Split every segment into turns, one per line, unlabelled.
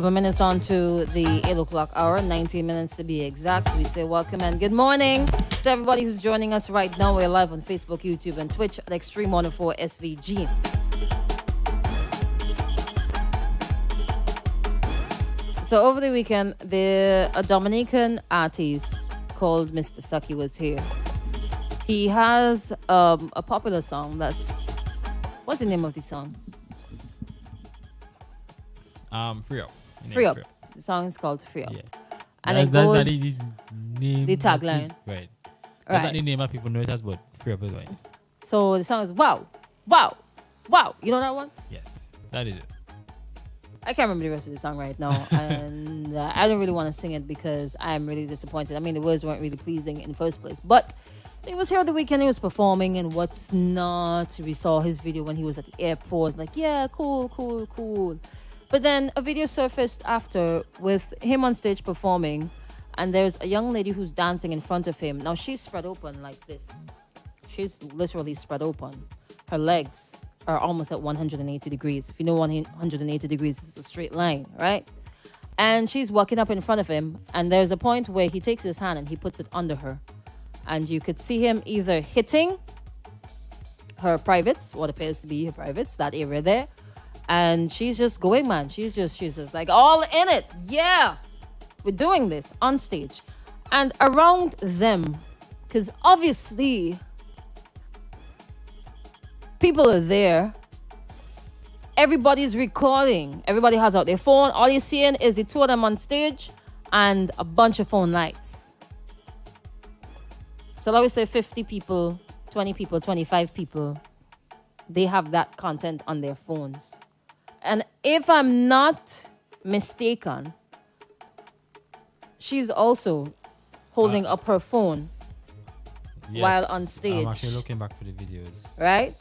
11 minutes on to the 8 o'clock hour, 19 minutes to be exact. We say welcome and good morning to everybody who's joining us right now. We're live on Facebook, YouTube, and Twitch at Extreme 104 SVG. So over the weekend, a Dominican artist called Mr. Sukie was here. He has a popular song that's... What's the name of the song?
Free Up.
Free Up. The song is called Free Up.
Yeah.
And
that's
it goes...
not his name.
The tagline.
Right. That's not
Right.
the name that people know it as, but Free Up is right.
So the song is Wow, Wow, Wow. You know that one?
Yes, that is it.
I can't remember the rest of the song right now. And I don't really want to sing it because I'm really disappointed. I mean, the words weren't really pleasing in the first place. But he was here the weekend. He was performing and what's not. We saw his video when he was at the airport. Like, yeah, cool, cool, cool. But then a video surfaced after with him on stage performing. And there's a young lady who's dancing in front of him. Now, she's spread open like this. She's literally spread open. Her legs are almost at 180 degrees. If you know 180 degrees, it's a straight line, right? And she's walking up in front of him. And there's a point where he takes his hand and he puts it under her. And you could see him either hitting her privates, what appears to be her privates, that area there. And she's just going, man. She's just like, all in it. Yeah, we're doing this on stage. And around them, because obviously people are there. Everybody's recording. Everybody has out their phone. All you're seeing is the two of them on stage and a bunch of phone lights. So let me say 50 people, 20 people, 25 people. They have that content on their phones. And if I'm not mistaken, she's also holding up her phone while on stage.
I'm actually looking back for the videos.
Right?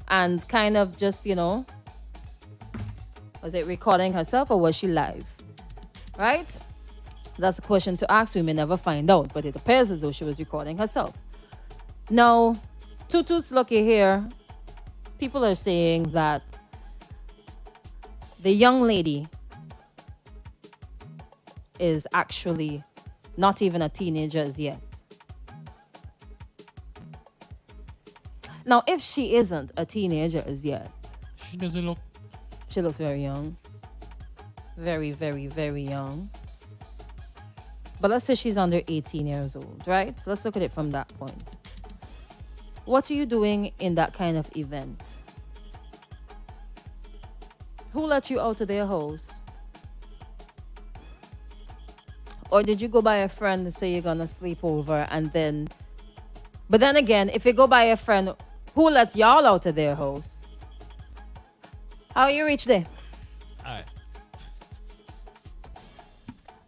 And kind of just, was it recording herself or was she live? Right? That's a question to ask. We may never find out, but it appears as though she was recording herself. Now, Tutu's lucky here. People are saying that the young lady is actually not even a teenager as yet. Now, if she isn't a teenager as yet,
She doesn't look.
she looks very young. Very, very, very young. But let's say she's under 18 years old, right? So let's look at it from that point. What are you doing in that kind of event? Who let you out of their house? Or did you go by a friend and say you're gonna sleep over and then... But then again, if you go by a friend, who lets y'all out of their house? How you reach there?
Alright.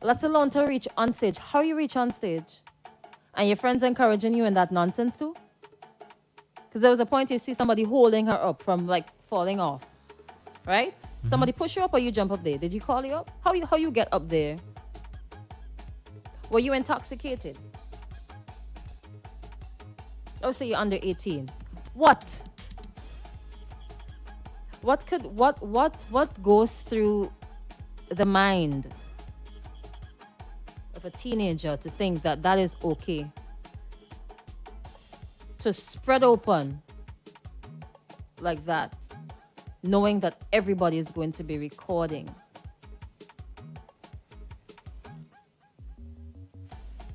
Let alone to reach on stage. How you reach on stage? And your friends encouraging you in that nonsense too? Because there was a point you see somebody holding her up from like falling off. Right? Mm-hmm. Somebody push you up or you jump up there. Did you call you up? How you get up there? Were you intoxicated? Let's say you're under 18. What goes through the mind of a teenager to think that that is okay? To spread open like that, knowing that everybody is going to be recording.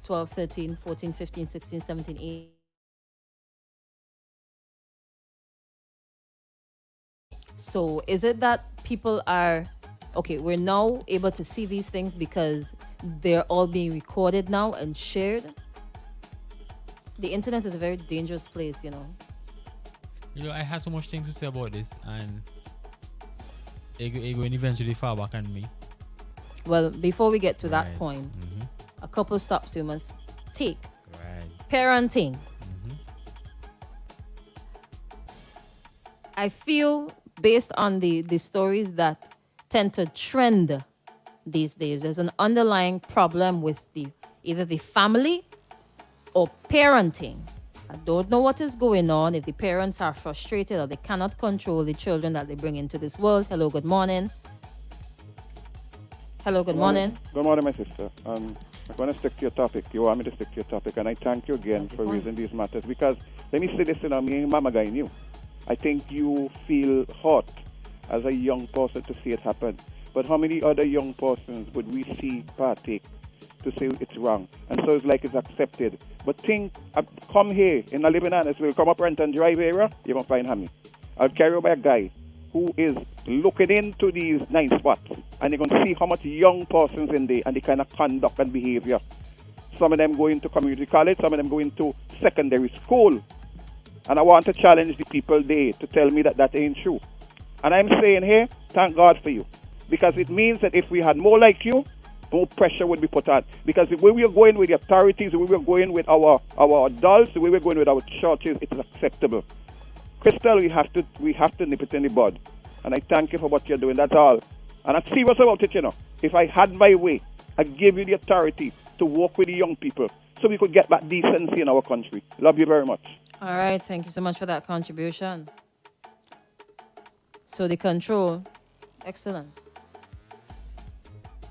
12, 13, 14, 15, 16, 17, 18. So is it that people are, okay, we're now able to see these things because they're all being recorded now and shared? The internet is a very dangerous place,
I had so much things to say about this, and it will eventually fall back on me.
Well, before we get to that point, a couple steps we must take.
Right.
Parenting. I feel, based on the stories that tend to trend these days, there's an underlying problem with either the family or parenting. I don't know what is going on, if the parents are frustrated or they cannot control the children that they bring into this world. Hello, good morning. Hello, good morning.
Good morning, my sister. I'm going to stick to your topic. You want me to stick to your topic, and I thank you again
That's the
for
point.
raising these matters because let me say this, me and Mama Guy knew. I think you feel hot as a young person to see it happen. But how many other young persons would we see partake to say it's wrong? And so it's like it's accepted. But think, come here in a living honest, will come up rent and drive area, you won't find Hammy. I'll carry over a guy who is looking into these nice spots, and you're going to see how much young persons in there and the kind of conduct and behavior. Some of them go into community college, some of them go into secondary school. And I want to challenge the people there to tell me that that ain't true. And I'm saying here, thank God for you. Because it means that if we had more like you, more pressure would be put on. Because the way we are going with the authorities, the way we are going with our adults, the way we are going with our churches, it's acceptable. Crystal, we have to nip it in the bud. And I thank you for what you're doing. That's all. And I'm serious about it, If I had my way, I'd give you the authority to work with the young people so we could get back decency in our country. Love you very much.
All right, thank you so much for that contribution. So the control, excellent.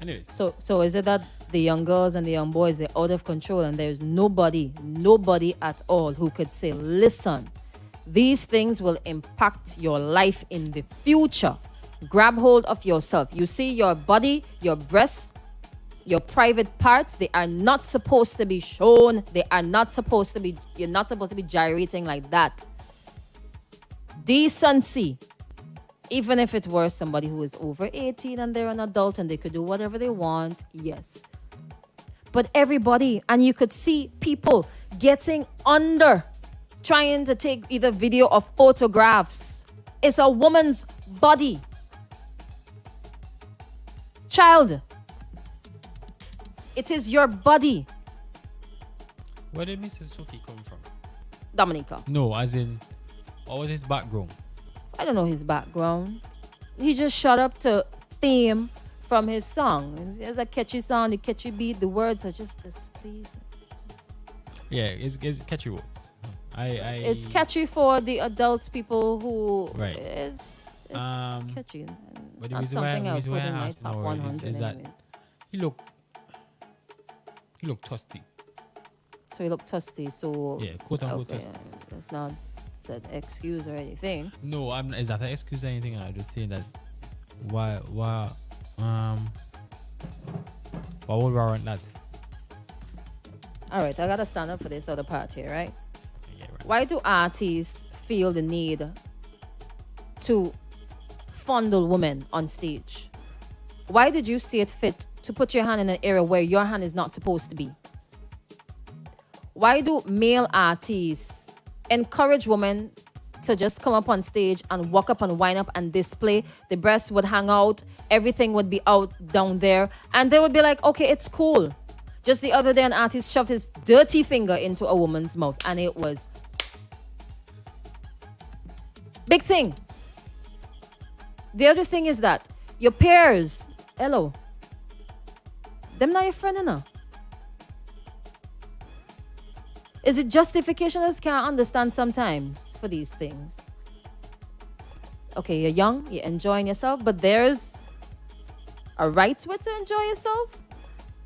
Anyways,
So is it that the young girls and the young boys, they're out of control and there's nobody at all who could say, listen, these things will impact your life in the future. Grab hold of yourself. You see your body, your breasts, your private parts, they are not supposed to be shown. You're not supposed to be gyrating like that. Decency. Even if it were somebody who is over 18 and they're an adult and they could do whatever they want, yes. But everybody, and you could see people getting under, trying to take either video or photographs. It's a woman's body. Child, it is your body.
where did Mr. Sukie come from?
Dominica.
No, as in, what was his background?
I don't know his background. He just shut up to theme from his song. It's a catchy song, the catchy beat, the words are just displeasing.
Yeah, it's catchy words.
It's catchy for the adults, people who
Right.
It's catchy.
But
It's
the
not
reason
something
why,
I would put in
I
my
asked
top
now
100
is that
anyways.
he looked thirsty.
So he looked thirsty. So
Yeah, quote unquote
okay,
thirsty.
it's not that excuse or anything.
No, I'm not. Is that an excuse or anything? I'm just saying that why would warrant that?
All right, I gotta stand up for this other part here, right?
Yeah, right.
Why do artists feel the need to fondle women on stage? Why did you see it fit to put your hand in an area where your hand is not supposed to be? Why do male artists encourage women to just come up on stage and walk up and wind up and display? The breasts would hang out, everything would be out down there, and they would be like, okay, it's cool. Just the other day, an artist shoved his dirty finger into a woman's mouth, and it was big thing. The other thing is that your peers, hello, them not your friend enough. Is it justification that can't understand sometimes for these things? Okay, you're young, you're enjoying yourself, but there's a right way to enjoy yourself,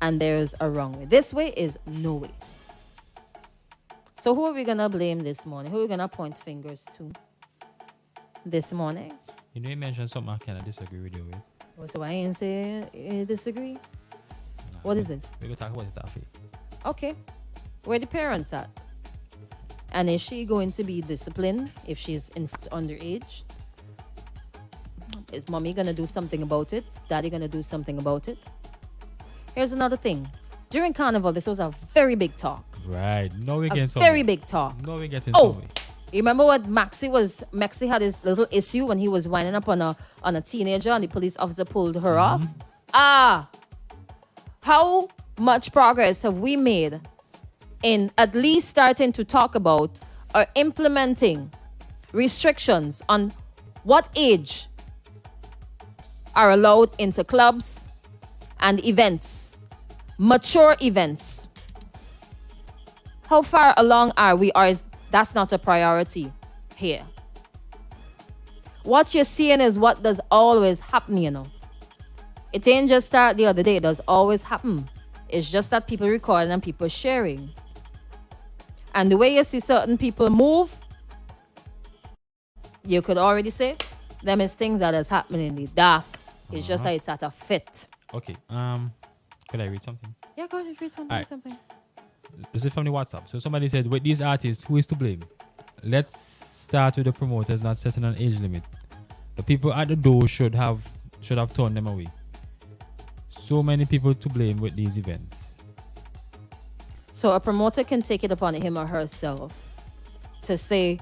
and there's a wrong way. This way is no way. So who are we gonna blame this morning? Who are we gonna point fingers to this morning?
You know, you mentioned something I kind of disagree with you with.
Oh, so I ain't say disagree.
Nah,
What is it?
We will talk about it after.
Okay, where the parents at? And is she going to be disciplined if she's in fact underage? Is mommy gonna do something about it? Daddy gonna do something about it? Here's another thing. During Carnival, this was a very big talk.
Right. No, we
A
get
very big talk.
No, we get into
Oh,
it.
you remember what Maxi had his little issue when he was winding up on a teenager and the police officer pulled her off? How much progress have we made in at least starting to talk about or implementing restrictions on what age are allowed into clubs and events, mature events? How far along are we, or is that's not a priority here? What you're seeing is what does always happen, It ain't just start the other day. It does always happen. It's just that people recording and people sharing. And the way you see certain people move, you could already say them is things that is happening in the dark. It's just like it's at a fit.
Okay. Could I read something?
Yeah, go ahead, read something.
Alright.
Something.
This is from the WhatsApp. So somebody said, with these artists, who is to blame? Let's start with the promoters not setting an age limit. The people at the door should have turned them away. So many people to blame with these events.
So a promoter can take it upon him or herself to say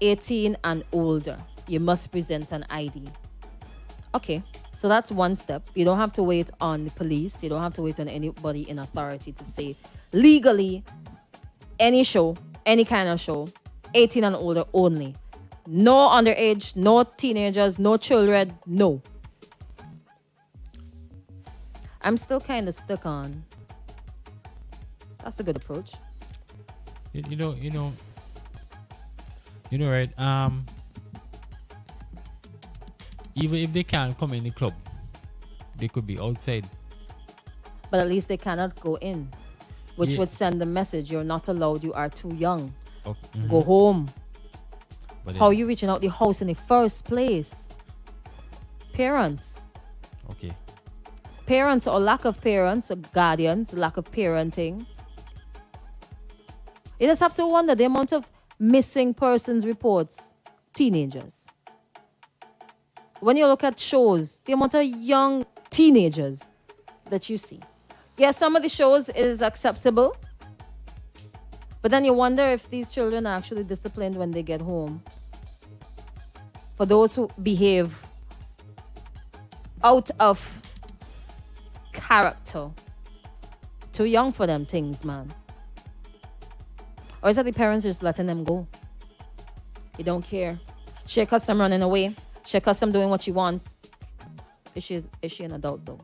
18 and older, you must present an ID. Okay, so that's one step. You don't have to wait on the police. You don't have to wait on anybody in authority to say legally any show, any kind of show, 18 and older only. No underage, no teenagers, no children, no. I'm still kind of stuck on. That's a good approach.
You know, right? Even if they can't come in the club, they could be outside.
But at least they cannot go in, which would send the message: you're not allowed. You are too young.
Oh,
Go home.
But
How are you reaching out the house in the first place? Parents.
Okay.
Parents or lack of parents or guardians, lack of parenting. You just have to wonder the amount of missing persons reports, teenagers. When you look at shows, the amount of young teenagers that you see. Yes, some of the shows is acceptable, but then you wonder if these children are actually disciplined when they get home. For those who behave out of character. Too young for them things, man. Or is that the parents just letting them go? You don't care. She accustomed running away. She accustomed doing what she wants. Is she an adult though?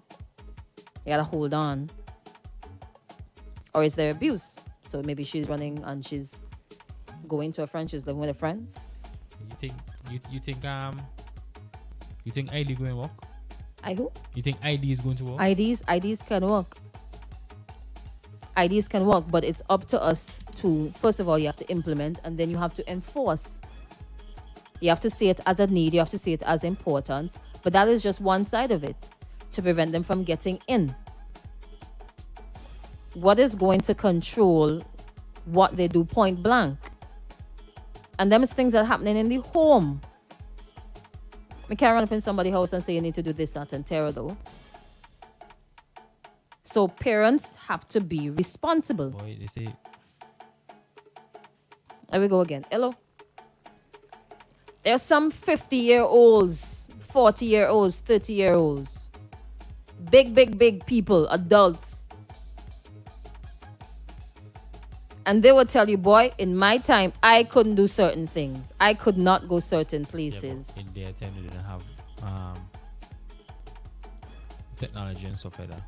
You gotta hold on. Or is there abuse? So maybe she's running and she's going to a friend. She's living with her friends.
You think ID going to work?
I who?
You think ID is going to work?
IDs can work. IDs can work, but it's up to us to, first of all, you have to implement and then you have to enforce. You have to see it as a need, you have to see it as important, but that is just one side of it to prevent them from getting in. What is going to control what they do point blank? And them is things that are happening in the home. We can't run up in somebody's house and say you need to do this, that, and terror though. So parents have to be responsible.
Boy, they say.
There we go again. Hello. There's some 50-year-olds, 40-year-olds, 30-year-olds. Big people, adults. And they will tell you, boy, in my time, I couldn't do certain things. I could not go certain places.
Yeah, in their time, they didn't have technology and stuff like that.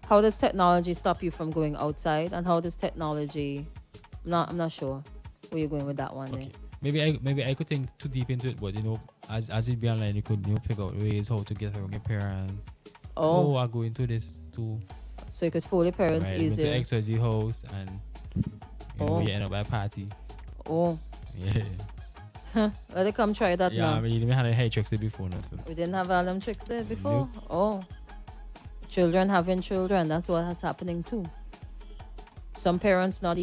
How does technology stop you from going outside? And how does technology... I'm not sure where you're going with that one.
Okay. Maybe I could think too deep into it, but as it be online, you could figure out ways how to get around your parents.
Oh,
I go into this too.
so you could fool your parents
Right,
easier.
went to XYZ house and you end up at a party.
Oh,
Yeah.
let it come try that
Yeah,
now.
I mean, you didn't have any hair tricks there before now, so.
We didn't have all them tricks there before.
Nope.
Oh, children having children. That's what is happening too. Some parents are not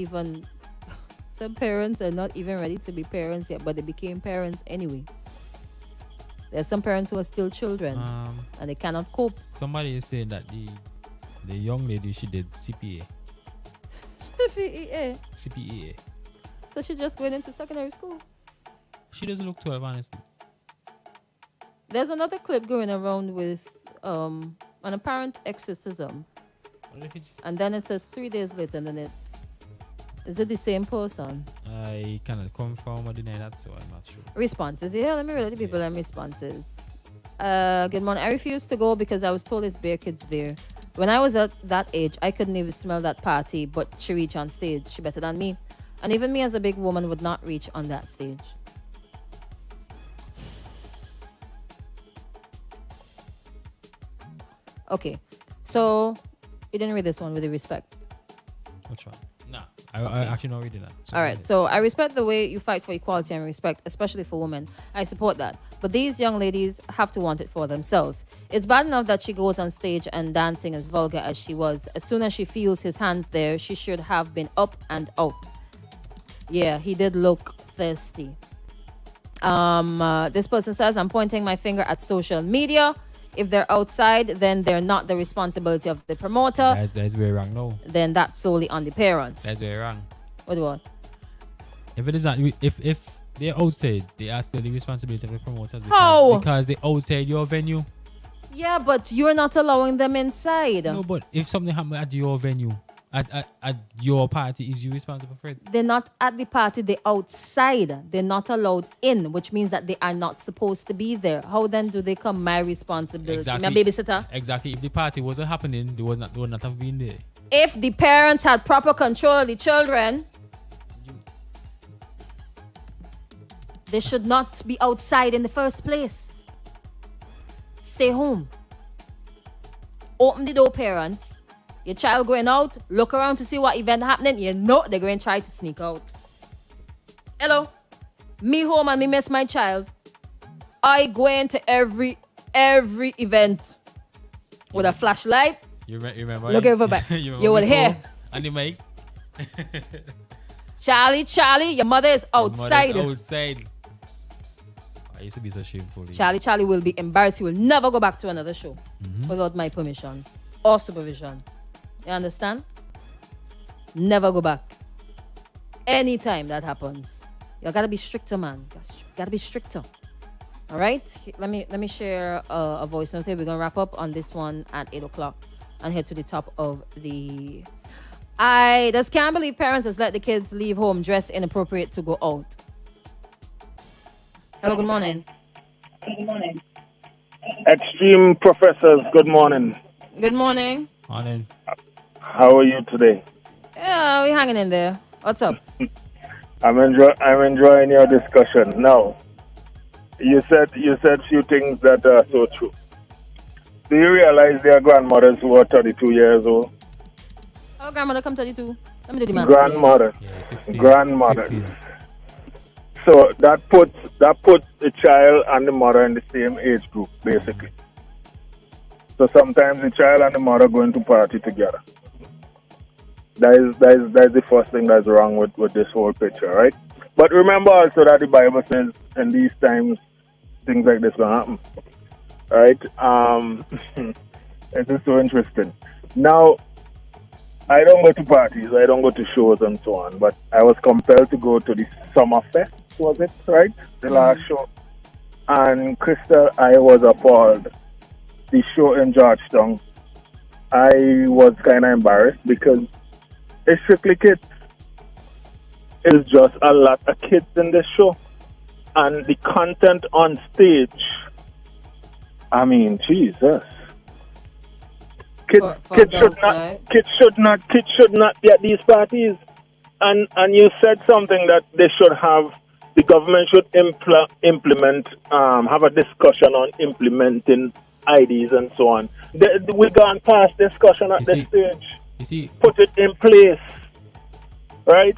even ready to be parents yet, but they became parents anyway. There's some parents who are still children and they cannot cope.
Somebody is saying that the young lady, she did CPA.
CPEA.
CPA.
So she just went into secondary school.
She doesn't look 12, honestly.
There's another clip going around with an apparent exorcism. And then it says 3 days later, and then is it the same person?
I cannot confirm or deny that, so I'm not sure.
Responses. Yeah, let me read the people and responses. Good morning. I refused to go because I was told it's bare kids there. When I was at that age, I couldn't even smell that party, but she reached on stage. She better than me. And even me as a big woman would not reach on that stage. Okay. So you didn't read this one with the respect.
Which one? Nah, I actually not reading that. So
All right. So I respect the way you fight for equality and respect, especially for women. I support that. But these young ladies have to want it for themselves. It's bad enough that she goes on stage and dancing as vulgar as she was. As soon as she feels his hands there, she should have been up and out. Yeah, he did look thirsty. This person says, I'm pointing my finger at social media. If they're outside, then they're not the responsibility of the promoter.
That's very wrong. No,
Then that's solely on the parents.
that's very wrong.
What?
If it is not, if they're outside, they are still the responsibility of the promoters.
How?
Because they outside your venue.
Yeah, but you're not allowing them inside.
No, but if something happened at your venue, at your party, is you responsible for it?
They're not at the party, they're outside. They're not allowed in, which means that they are not supposed to be there. How then do they come my responsibility?
Exactly.
My babysitter?
Exactly. If the party wasn't happening, they would not have been there.
If the parents had proper control of the children, they should not be outside in the first place. Stay home. Open the door, parents. Your child going out, look around to see what event happening. You know they're going to try to sneak out. Hello? Me home and me miss my child. I go into every event with a flashlight.
You remember?
Look over back. You will hear.
And the mic.
Charlie, your mother is outside.
Outside. I used to be so shameful.
Charlie will be embarrassed. He will never go back to another show without my permission or supervision. You understand? Never go back. Anytime that happens, you gotta be stricter, man. Gotta be stricter. All right. Let me share a voice note here. We're gonna wrap up on this one at 8:00 and head to the top of the. I just can't believe parents has let the kids leave home dressed inappropriate to go out. Hello, good morning.
Good morning. Extreme professors, good morning.
Good morning.
Morning.
How are you today?
Yeah, we hanging in there. What's up?
I'm enjoying your discussion. Now, you said few things that are so true. Do you realize there are grandmothers who are 32 years old?
Our grandmother come 32. Let me do the math.
Grandmother.
Yeah, 16.
Grandmother.
16.
So that puts the child and the mother in the same age group, basically. So sometimes the child and the mother go into party together. That is the first thing that's wrong with this whole picture, right? But remember also that the Bible says in these times things like this will happen, right? It is so interesting. Now, I don't go to parties, I don't go to shows and so on, but I was compelled to go to the Summer Fest, was it, right? The last show. And Crystal, I was appalled. The show in Georgetown, I was kind of embarrassed because it's strictly kids. It's just a lot of kids in this show. And the content on stage, I mean, Jesus. Kids should not be at these parties. And you said something that they should have, the government should implement, have a discussion on implementing IDs and so on. We gone past discussion at this stage.
You see,
put it in place, right?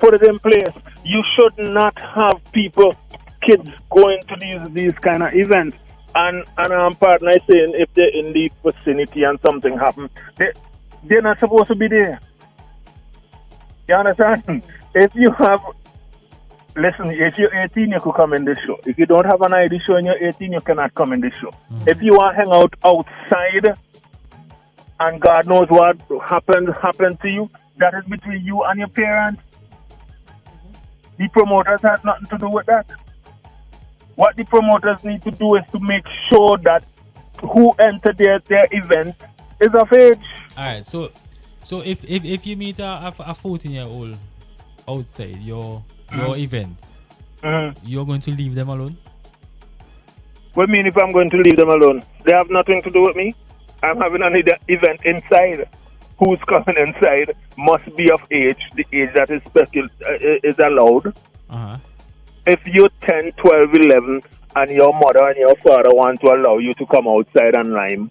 Put it in place. You should not have kids going to these kind of events. And our partner is saying if they're in the vicinity and something happens, they're not supposed to be there. You understand? If you're 18, you could come in this show. If you don't have an ID show and you're 18, you cannot come in this show. If you want to hang out outside and God knows what happened to you, that is between you and your parents. The promoters have nothing to do with that. What the promoters need to do is to make sure that who enter their event is of age.
Alright, so if you meet a 14-year-old outside your event, you're going to leave them alone?
What do you mean if I'm going to leave them alone? They have nothing to do with me. I'm having an event inside. Who's coming inside must be of age, the age that is allowed. If you're 10, 12, 11, and your mother and your father want to allow you to come outside and lime,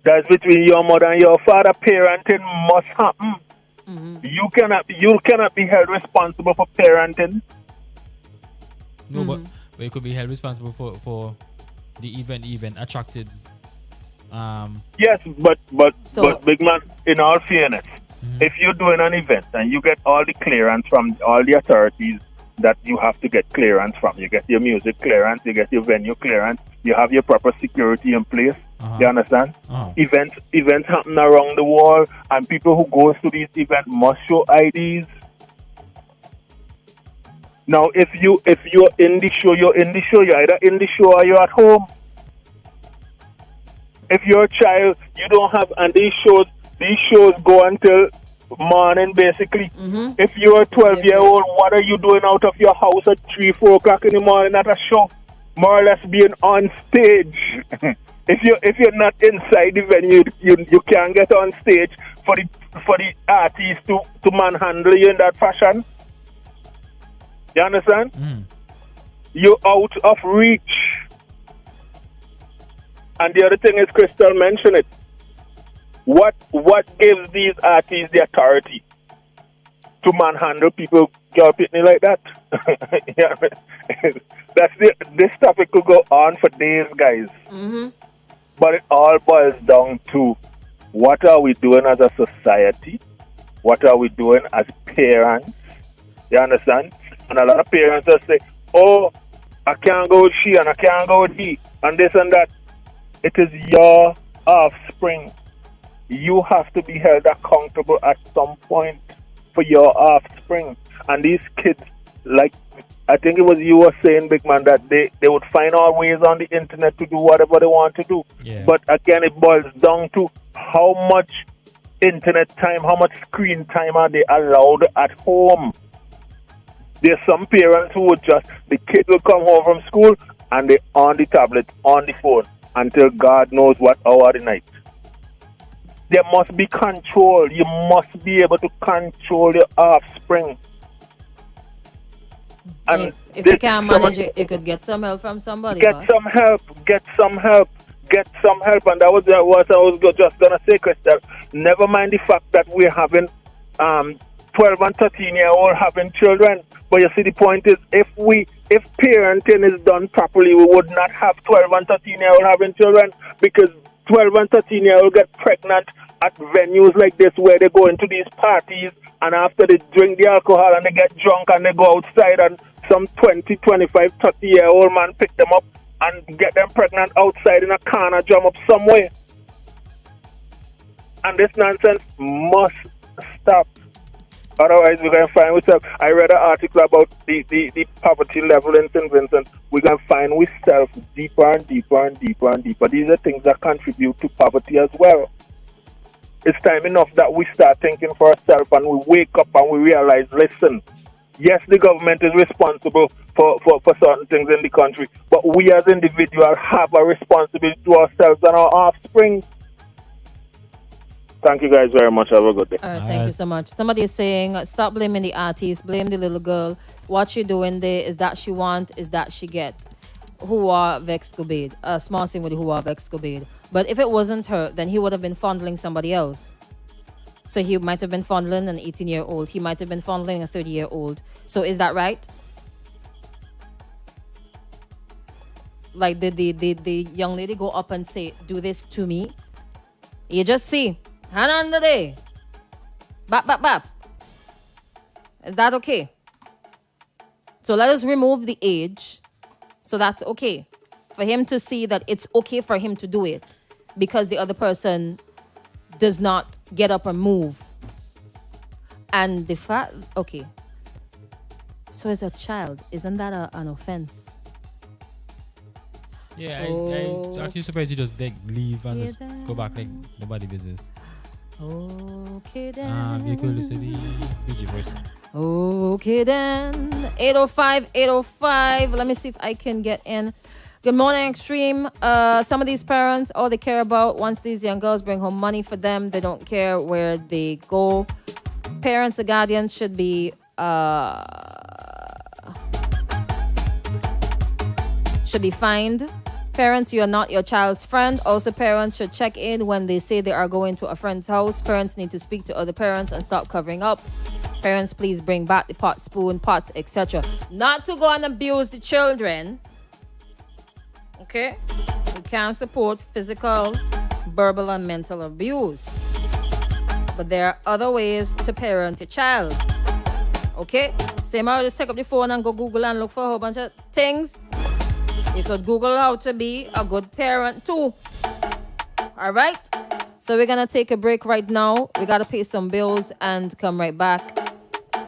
That's between your mother and your father. Parenting must happen. You cannot be held responsible for parenting.
No, but you could be held responsible for the event attracted.
Yes, but
So-
big man, in all fairness, if you're doing an event and you get all the clearance from all the authorities that you have to get clearance from, you get your music clearance, you get your venue clearance, you have your proper security in place. You understand? Events happen around the world, and people who goes to these events must show IDs. Now, if you're in the show, you're in the show. You're either in the show or you're at home. If you're a child, you don't have, and these shows go until morning basically. If you're a 12-year-old, what are you doing out of your house at 3-4 o'clock in the morning at a show? More or less being on stage. If you're not inside the venue, you can't get on stage for the artist to manhandle you in that fashion. You understand? You're out of reach. And the other thing is, Crystal mentioned it. What gives these artists the authority to manhandle people, girl pitney like that? This topic could go on for days, guys. But it all boils down to, what are we doing as a society? What are we doing as parents? You understand? And a lot of parents will say, oh, I can't go with she and I can't go with he and this and that. It is your offspring. You have to be held accountable at some point for your offspring. And these kids, like, I think it was you were saying, big man, that they would find all ways on the internet to do whatever they want to do.
Yeah.
But again, it boils down to how much internet time, how much screen time are they allowed at home. There's some parents who would the kid will come home from school and they're on the tablet, on the phone, until God knows what hour of the night. There must be control. You must be able to control your offspring. And
if you can't manage it, you could get some help from somebody.
Get some help. And that was what I was just going to say, Crystal. Never mind the fact that we're having 12 and 13-year-old having children. But you see, the point is, if parenting is done properly, we would not have 12 and 13-year-old having children, because 12 and 13-year-old get pregnant at venues like this where they go into these parties, and after they drink the alcohol and they get drunk and they go outside, and some 20, 25, 30-year-old man pick them up and get them pregnant outside in a car and jump up somewhere. And this nonsense must stop. Otherwise, we're going to find ourselves. I read an article about the poverty level in St. Vincent. We're going to find ourselves deeper and deeper and deeper and deeper. These are things that contribute to poverty as well. It's time enough that we start thinking for ourselves and we wake up and we realize, listen, yes, the government is responsible for certain things in the country, but we as individuals have a responsibility to ourselves and our offspring. Thank you guys very much. Have a good day.
All right, thank you so much. Somebody is saying, stop blaming the artist, blame the little girl. What she doing there is that she want, is that she get. Who are vex Gobade? A small thing with who are vex Gobade. But if it wasn't her, then he would have been fondling somebody else. So he might have been fondling an 18-year-old. He might have been fondling a 30-year-old. So is that right? Like, did the young lady go up and say, do this to me? You just see, hand on the day. Bap, bap, bap. Is that okay? So let us remove the age. So that's okay. For him to see that it's okay for him to do it because the other person does not get up and move. And the fact, okay. So as a child, isn't that an offense?
Yeah, I actually surprised you just leave and just go back like nobody business.
Okay then.
You could listen to the BG voice.
Okay then. 805. Let me see if I can get in. Good morning, Extreme. Some of these parents, all they care about, once these young girls bring home money for them, they don't care where they go. Parents or guardians should be fined Parents, you are not your child's friend. Also, parents should check in when they say they are going to a friend's house. Parents need to speak to other parents and stop covering up. Parents, please bring back the pot, spoon, pots, etc. Not to go and abuse the children. Okay? We can't support physical, verbal, and mental abuse. But there are other ways to parent a child. Okay? Same how just take up the phone and go Google and look for a whole bunch of things. You could Google how to be a good parent too. All right? So we're going to take a break right now. We got to pay some bills and come right back.